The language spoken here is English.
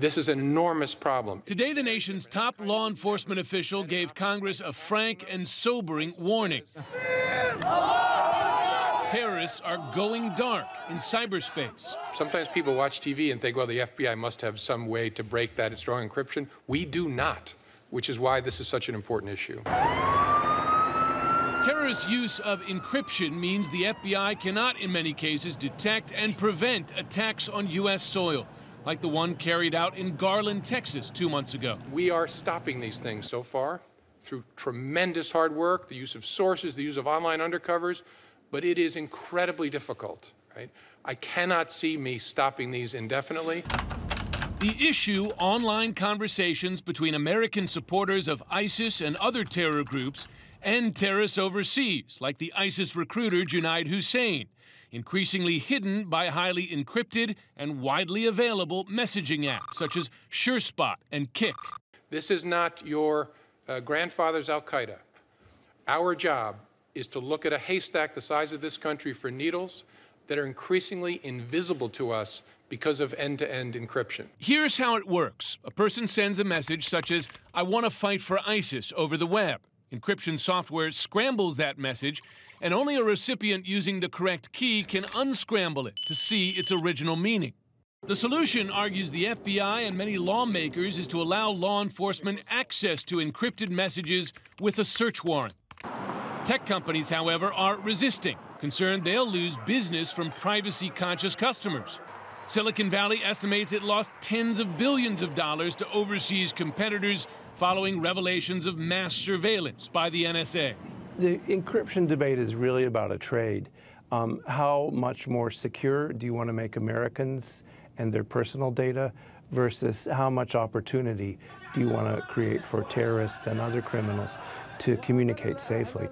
This is an enormous problem. Today, the nation's top law enforcement official gave Congress a frank and sobering warning. Terrorists are going dark in cyberspace. Sometimes people watch TV and think, well, the FBI must have some way to break that strong encryption. We do not, which is why this is such an important issue. Terrorists' use of encryption means the FBI cannot, in many cases, detect and prevent attacks on U.S. soil, like the one carried out in Garland, Texas, 2 months ago. We are stopping these things so far through tremendous hard work, the use of sources, the use of online undercovers, but it is incredibly difficult, right? I cannot see me stopping these indefinitely. The issue, online conversations between American supporters of ISIS and other terror groups and terrorists overseas, like the ISIS recruiter Junaid Hussain, increasingly hidden by highly encrypted and widely available messaging apps such as SureSpot and Kik. This is not your grandfather's Al-Qaeda. Our job is to look at a haystack the size of this country for needles that are increasingly invisible to us because of end-to-end encryption. Here's how it works. A person sends a message such as, "I want to fight for ISIS," over the web. Encryption software scrambles that message, and only a recipient using the correct key can unscramble it to see its original meaning. The solution, argues the FBI and many lawmakers, is to allow law enforcement access to encrypted messages with a search warrant. Tech companies, however, are resisting, concerned they'll lose business from privacy-conscious customers. Silicon Valley estimates it lost tens of billions of dollars to overseas competitors following revelations of mass surveillance by the NSA. The encryption debate is really about a trade. How much more secure do you want to make Americans and their personal data versus how much opportunity do you want to create for terrorists and other criminals to communicate safely?